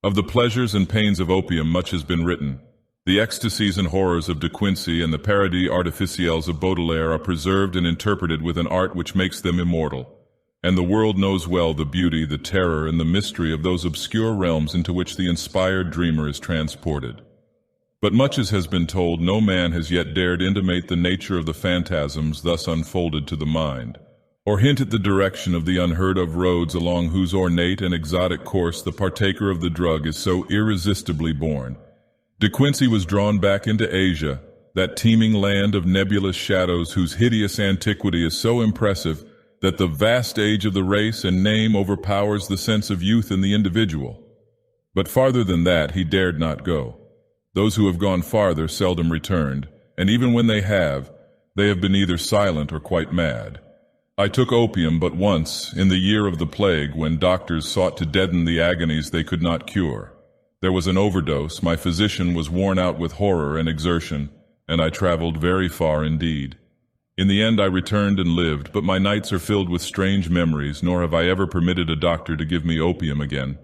Of the pleasures and pains of opium much has been written. The ecstasies and horrors of De Quincey and the paradis artificielles of Baudelaire are preserved and interpreted with an art which makes them immortal. And the world knows well the beauty, the terror, and the mystery of those obscure realms into which the inspired dreamer is transported. But much as has been told, no man has yet dared intimate the nature of the phantasms thus unfolded to the mind, or hint at the direction of the unheard-of roads along whose ornate and exotic course the partaker of the drug is so irresistibly borne. De Quincey was drawn back into Asia, that teeming land of nebulous shadows whose hideous antiquity is so impressive that the vast age of the race and name overpowers the sense of youth in the individual. But farther than that he dared not go. Those who have gone farther seldom returned, and even when they have been either silent or quite mad. I took opium but once, in the year of the plague, when doctors sought to deaden the agonies they could not cure. There was an overdose, my physician was worn out with horror and exertion, and I traveled very far indeed. In the end I returned and lived, but my nights are filled with strange memories, nor have I ever permitted a doctor to give me opium again.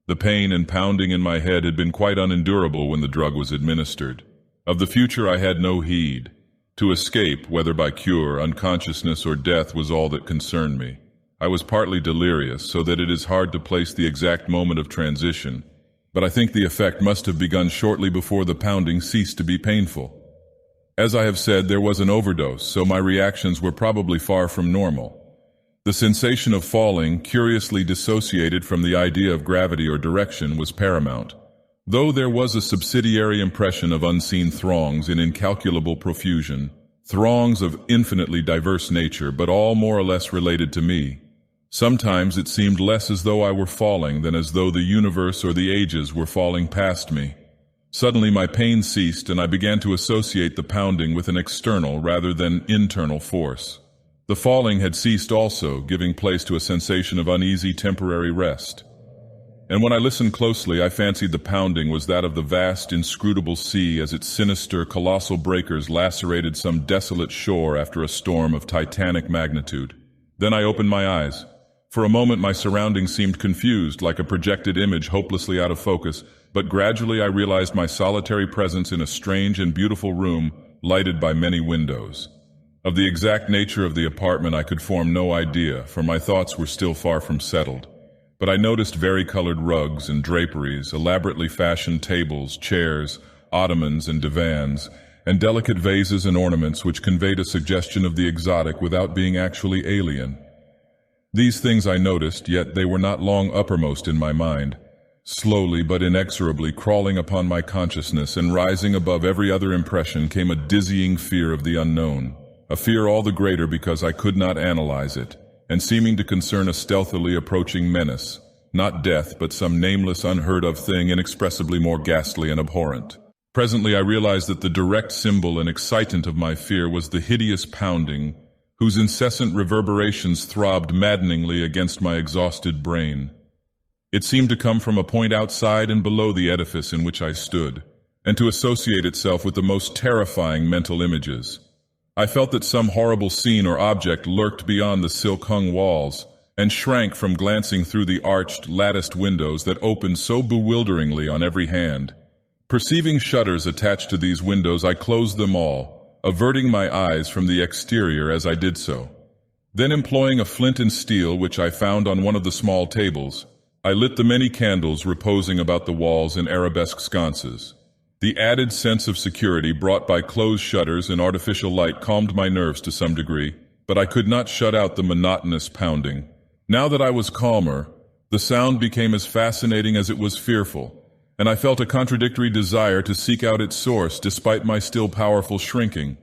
The pain and pounding in my head had been quite unendurable when the drug was administered. Of the future I had no heed. To escape, whether by cure, unconsciousness, or death, was all that concerned me. I was partly delirious, so that it is hard to place the exact moment of transition, but I think the effect must have begun shortly before the pounding ceased to be painful. As I have said, there was an overdose, so my reactions were probably far from normal. The sensation of falling, curiously dissociated from the idea of gravity or direction, was paramount, though there was a subsidiary impression of unseen throngs in incalculable profusion, throngs of infinitely diverse nature, but all more or less related to me. Sometimes it seemed less as though I were falling than as though the universe or the ages were falling past me. Suddenly my pain ceased, and I began to associate the pounding with an external rather than internal force. The falling had ceased also, giving place to a sensation of uneasy temporary rest. And when I listened closely, I fancied the pounding was that of the vast, inscrutable sea as its sinister, colossal breakers lacerated some desolate shore after a storm of titanic magnitude. Then I opened my eyes. For a moment my surroundings seemed confused, like a projected image hopelessly out of focus, but gradually I realized my solitary presence in a strange and beautiful room lighted by many windows. Of the exact nature of the apartment I could form no idea, for my thoughts were still far from settled. But I noticed varicolored rugs and draperies, elaborately fashioned tables, chairs, ottomans and divans, and delicate vases and ornaments which conveyed a suggestion of the exotic without being actually alien. These things I noticed, yet they were not long uppermost in my mind. Slowly but inexorably crawling upon my consciousness and rising above every other impression came a dizzying fear of the unknown, a fear all the greater because I could not analyze it, and seeming to concern a stealthily approaching menace, not death but some nameless unheard-of thing inexpressibly more ghastly and abhorrent. Presently I realized that the direct symbol and excitant of my fear was the hideous pounding, whose incessant reverberations throbbed maddeningly against my exhausted brain. It seemed to come from a point outside and below the edifice in which I stood, and to associate itself with the most terrifying mental images. I felt that some horrible scene or object lurked beyond the silk-hung walls, and shrank from glancing through the arched, latticed windows that opened so bewilderingly on every hand. Perceiving shutters attached to these windows, I closed them all, averting my eyes from the exterior as I did so. Then, employing a flint and steel which I found on one of the small tables, I lit the many candles reposing about the walls in arabesque sconces. The added sense of security brought by closed shutters and artificial light calmed my nerves to some degree, but I could not shut out the monotonous pounding. Now that I was calmer, the sound became as fascinating as it was fearful, and I felt a contradictory desire to seek out its source despite my still powerful shrinking.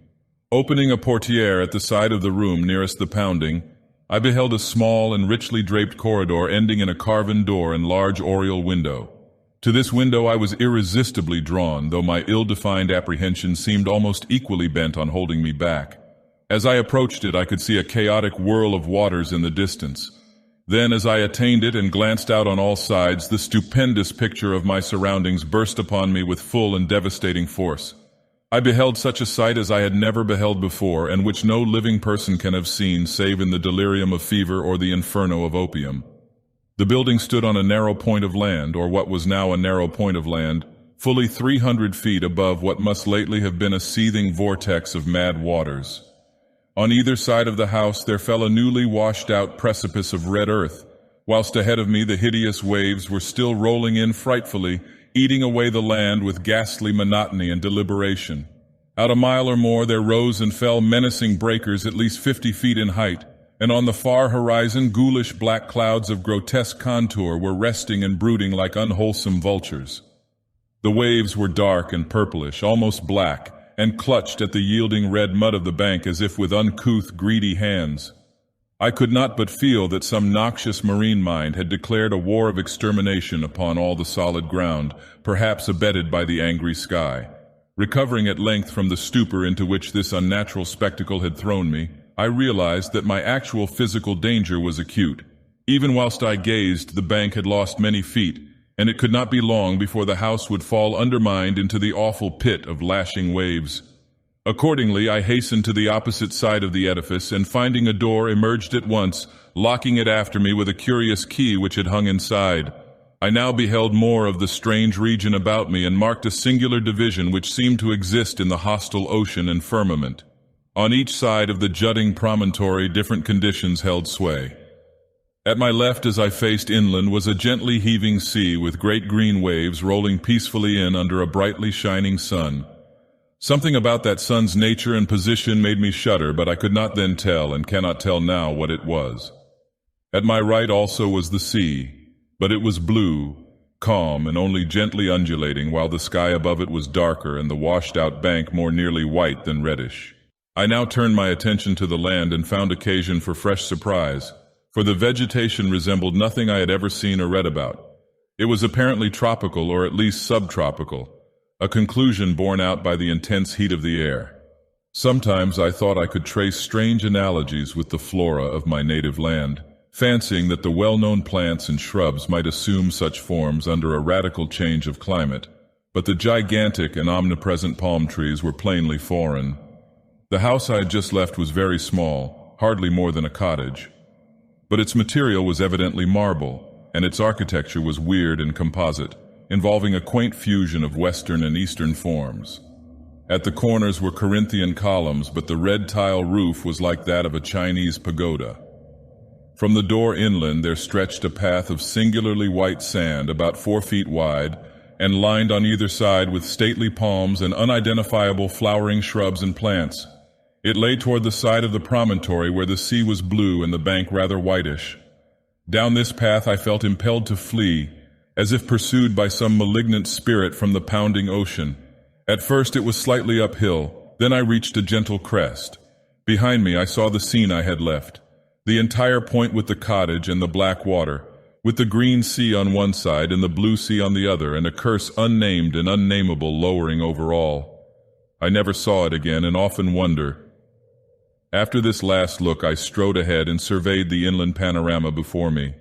Opening a portière at the side of the room nearest the pounding, I beheld a small and richly draped corridor ending in a carven door and large oriel window. To this window I was irresistibly drawn, though my ill-defined apprehension seemed almost equally bent on holding me back. As I approached it, I could see a chaotic whirl of waters in the distance. Then, as I attained it and glanced out on all sides, the stupendous picture of my surroundings burst upon me with full and devastating force. I beheld such a sight as I had never beheld before, and which no living person can have seen save in the delirium of fever or the inferno of opium. The building stood on a narrow point of land, or what was now a narrow point of land, fully 300 feet above what must lately have been a seething vortex of mad waters. On either side of the house there fell a newly washed-out precipice of red earth, whilst ahead of me the hideous waves were still rolling in frightfully, eating away the land with ghastly monotony and deliberation. Out a mile or more there rose and fell menacing breakers at least 50 feet in height, and on the far horizon ghoulish black clouds of grotesque contour were resting and brooding like unwholesome vultures. The waves were dark and purplish, almost black, and clutched at the yielding red mud of the bank as if with uncouth, greedy hands. I could not but feel that some noxious marine mind had declared a war of extermination upon all the solid ground, perhaps abetted by the angry sky. Recovering at length from the stupor into which this unnatural spectacle had thrown me, I realized that my actual physical danger was acute. Even whilst I gazed, the bank had lost many feet, and it could not be long before the house would fall undermined into the awful pit of lashing waves. Accordingly, I hastened to the opposite side of the edifice, and finding a door, emerged at once, locking it after me with a curious key which had hung inside. I now beheld more of the strange region about me and marked a singular division which seemed to exist in the hostile ocean and firmament. On each side of the jutting promontory different conditions held sway. At my left as I faced inland was a gently heaving sea with great green waves rolling peacefully in under a brightly shining sun. Something about that sun's nature and position made me shudder, but I could not then tell and cannot tell now what it was. At my right also was the sea, but it was blue, calm, and only gently undulating, while the sky above it was darker and the washed-out bank more nearly white than reddish. I now turned my attention to the land and found occasion for fresh surprise, for the vegetation resembled nothing I had ever seen or read about. It was apparently tropical, or at least subtropical, a conclusion borne out by the intense heat of the air. Sometimes I thought I could trace strange analogies with the flora of my native land, fancying that the well-known plants and shrubs might assume such forms under a radical change of climate, but the gigantic and omnipresent palm trees were plainly foreign. The house I had just left was very small, hardly more than a cottage, but its material was evidently marble, and its architecture was weird and composite, involving a quaint fusion of Western and Eastern forms. At the corners were Corinthian columns, but the red tile roof was like that of a Chinese pagoda. From the door inland there stretched a path of singularly white sand about 4 feet wide, and lined on either side with stately palms and unidentifiable flowering shrubs and plants. It lay toward the side of the promontory where the sea was blue and the bank rather whitish. Down this path I felt impelled to flee, as if pursued by some malignant spirit from the pounding ocean. At first it was slightly uphill, then I reached a gentle crest. Behind me I saw the scene I had left, the entire point with the cottage and the black water, with the green sea on one side and the blue sea on the other, and a curse unnamed and unnameable lowering over all. I never saw it again, and often wonder. After this last look I strode ahead and surveyed the inland panorama before me.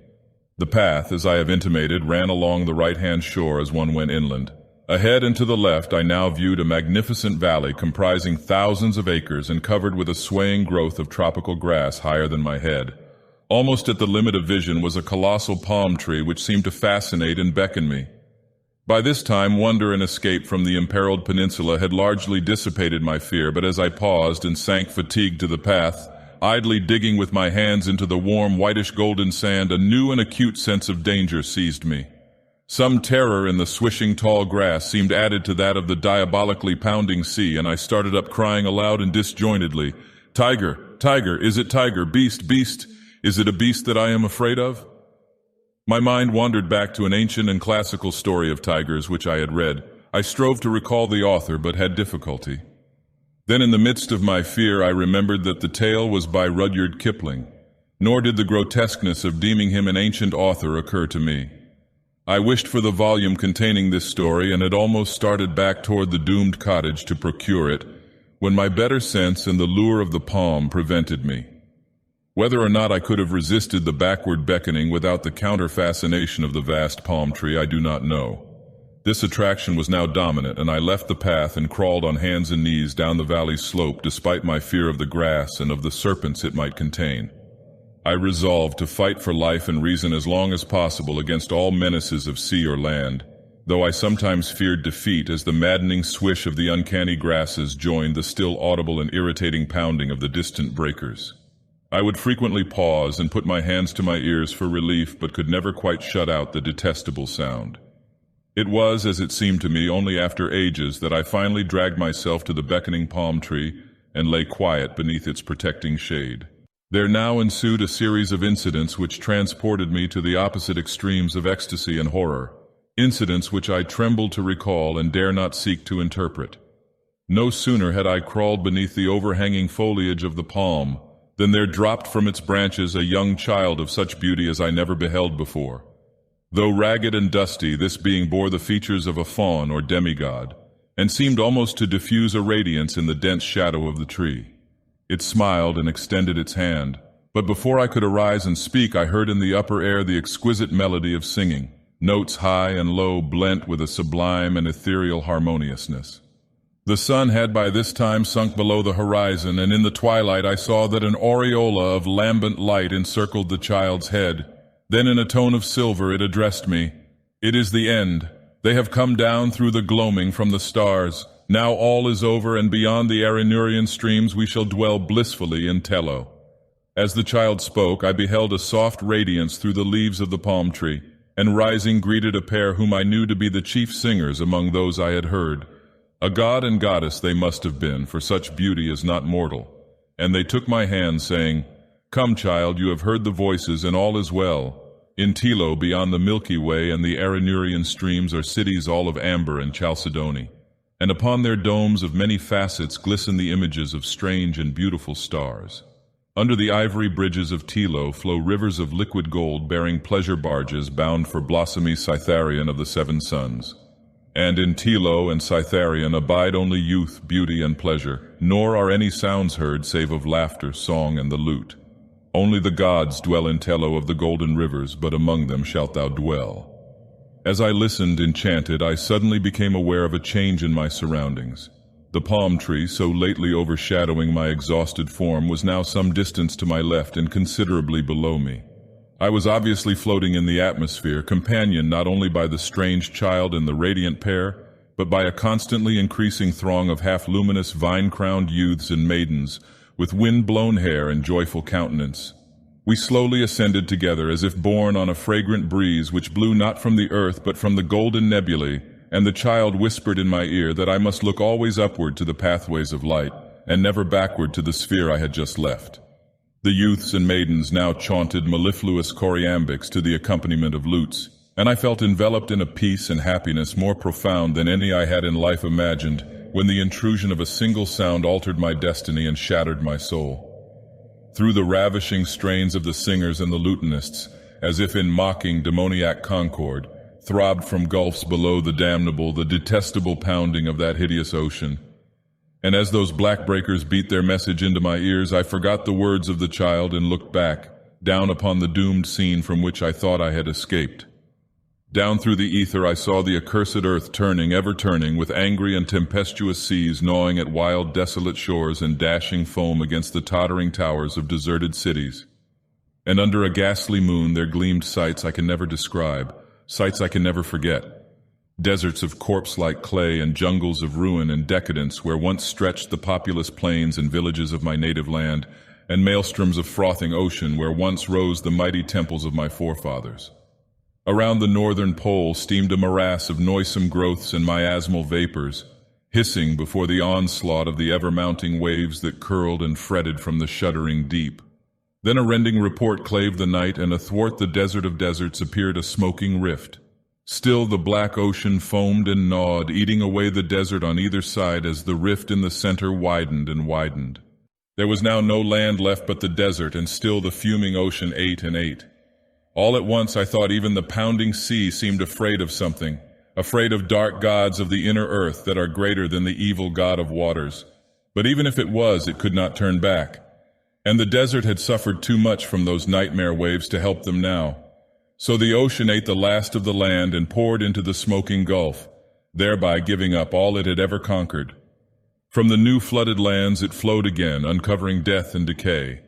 The path, as I have intimated, ran along the right-hand shore as one went inland. Ahead and to the left I now viewed a magnificent valley comprising thousands of acres and covered with a swaying growth of tropical grass higher than my head. Almost at the limit of vision was a colossal palm tree which seemed to fascinate and beckon me. By this time wonder and escape from the imperiled peninsula had largely dissipated my fear, but as I paused and sank fatigued to the path, idly digging with my hands into the warm whitish-golden sand, a new and acute sense of danger seized me. Some terror in the swishing tall grass seemed added to that of the diabolically pounding sea, and I started up crying aloud and disjointedly, "Tiger! Tiger! Is it tiger? Beast! Beast! Is it a beast that I am afraid of?" My mind wandered back to an ancient and classical story of tigers which I had read. I strove to recall the author, but had difficulty. Then in the midst of my fear I remembered that the tale was by Rudyard Kipling, nor did the grotesqueness of deeming him an ancient author occur to me. I wished for the volume containing this story and had almost started back toward the doomed cottage to procure it, when my better sense and the lure of the palm prevented me. Whether or not I could have resisted the backward beckoning without the counter-fascination of the vast palm tree, I do not know. This attraction was now dominant, and I left the path and crawled on hands and knees down the valley's slope despite my fear of the grass and of the serpents it might contain. I resolved to fight for life and reason as long as possible against all menaces of sea or land, though I sometimes feared defeat as the maddening swish of the uncanny grasses joined the still audible and irritating pounding of the distant breakers. I would frequently pause and put my hands to my ears for relief, but could never quite shut out the detestable sound. It was, as it seemed to me, only after ages that I finally dragged myself to the beckoning palm tree and lay quiet beneath its protecting shade. There now ensued a series of incidents which transported me to the opposite extremes of ecstasy and horror, incidents which I tremble to recall and dare not seek to interpret. No sooner had I crawled beneath the overhanging foliage of the palm than there dropped from its branches a young child of such beauty as I never beheld before. Though ragged and dusty, this being bore the features of a faun or demigod, and seemed almost to diffuse a radiance in the dense shadow of the tree. It smiled and extended its hand, but before I could arise and speak, I heard in the upper air the exquisite melody of singing, notes high and low blent with a sublime and ethereal harmoniousness. The sun had by this time sunk below the horizon, and in the twilight I saw that an aureola of lambent light encircled the child's head. Then in a tone of silver it addressed me. "It is the end. They have come down through the gloaming from the stars. Now all is over, and beyond the Arinurian streams we shall dwell blissfully in Tello." As the child spoke, I beheld a soft radiance through the leaves of the palm tree, and rising greeted a pair whom I knew to be the chief singers among those I had heard. A god and goddess they must have been, for such beauty is not mortal. And they took my hand, saying, "Come, child, you have heard the voices, and all is well. In Tello, beyond the Milky Way and the Arinurian streams, are cities all of amber and chalcedony, and upon their domes of many facets glisten the images of strange and beautiful stars. Under the ivory bridges of Tello flow rivers of liquid gold bearing pleasure barges bound for blossomy Cytharion of the seven suns. And in Tello and Cytharion abide only youth, beauty, and pleasure, nor are any sounds heard save of laughter, song, and the lute. Only the gods dwell in Tello of the golden rivers, but among them shalt thou dwell." As I listened, enchanted, I suddenly became aware of a change in my surroundings. The palm tree, so lately overshadowing my exhausted form, was now some distance to my left and considerably below me. I was obviously floating in the atmosphere, companioned not only by the strange child and the radiant pair, but by a constantly increasing throng of half-luminous vine-crowned youths and maidens, with wind-blown hair and joyful countenance. We slowly ascended together as if borne on a fragrant breeze which blew not from the earth but from the golden nebulae, and the child whispered in my ear that I must look always upward to the pathways of light, and never backward to the sphere I had just left. The youths and maidens now chaunted mellifluous choriambics to the accompaniment of lutes, and I felt enveloped in a peace and happiness more profound than any I had in life imagined, when the intrusion of a single sound altered my destiny and shattered my soul. Through the ravishing strains of the singers and the lutanists, as if in mocking demoniac concord, throbbed from gulfs below the damnable, the detestable pounding of that hideous ocean. And as those black breakers beat their message into my ears, I forgot the words of the child and looked back, down upon the doomed scene from which I thought I had escaped. Down through the ether I saw the accursed earth turning, ever turning, with angry and tempestuous seas gnawing at wild, desolate shores and dashing foam against the tottering towers of deserted cities. And under a ghastly moon there gleamed sights I can never describe, sights I can never forget. Deserts of corpse-like clay and jungles of ruin and decadence where once stretched the populous plains and villages of my native land, and maelstroms of frothing ocean where once rose the mighty temples of my forefathers. Around the northern pole steamed a morass of noisome growths and miasmal vapors, hissing before the onslaught of the ever-mounting waves that curled and fretted from the shuddering deep. Then a rending report clave the night, and athwart the desert of deserts appeared a smoking rift. Still the black ocean foamed and gnawed, eating away the desert on either side as the rift in the center widened and widened. There was now no land left but the desert, and still the fuming ocean ate and ate. All at once I thought even the pounding sea seemed afraid of something, afraid of dark gods of the inner earth that are greater than the evil god of waters. But even if it was, it could not turn back. And the desert had suffered too much from those nightmare waves to help them now. So the ocean ate the last of the land and poured into the smoking gulf, thereby giving up all it had ever conquered. From the new flooded lands it flowed again, uncovering death and decay.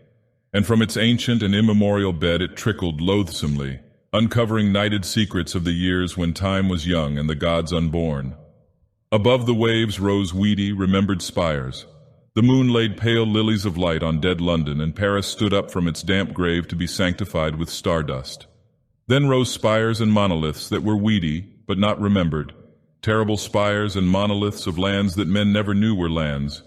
and from its ancient and immemorial bed it trickled loathsomely, uncovering nighted secrets of the years when time was young and the gods unborn. Above the waves rose weedy, remembered spires. The moon laid pale lilies of light on dead London, and Paris stood up from its damp grave to be sanctified with stardust. Then rose spires and monoliths that were weedy, but not remembered, terrible spires and monoliths of lands that men never knew were lands.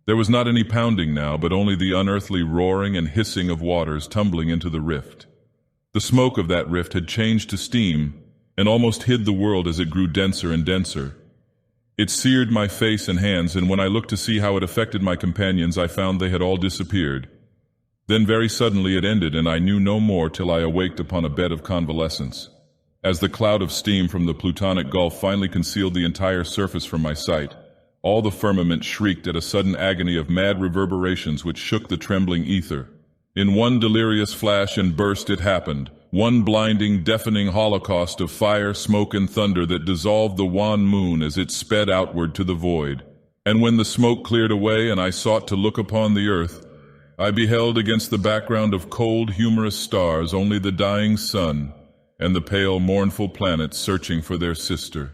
There was not any pounding now, but only the unearthly roaring and hissing of waters tumbling into the rift. The smoke of that rift had changed to steam, and almost hid the world as it grew denser and denser. It seared my face and hands, and when I looked to see how it affected my companions, I found they had all disappeared. Then very suddenly it ended, and I knew no more till I awaked upon a bed of convalescence. As the cloud of steam from the Plutonic Gulf finally concealed the entire surface from my sight, all the firmament shrieked at a sudden agony of mad reverberations which shook the trembling ether. In one delirious flash and burst it happened, one blinding, deafening holocaust of fire, smoke, and thunder that dissolved the wan moon as it sped outward to the void. And when the smoke cleared away and I sought to look upon the earth, I beheld against the background of cold, humorous stars only the dying sun and the pale, mournful planets searching for their sister.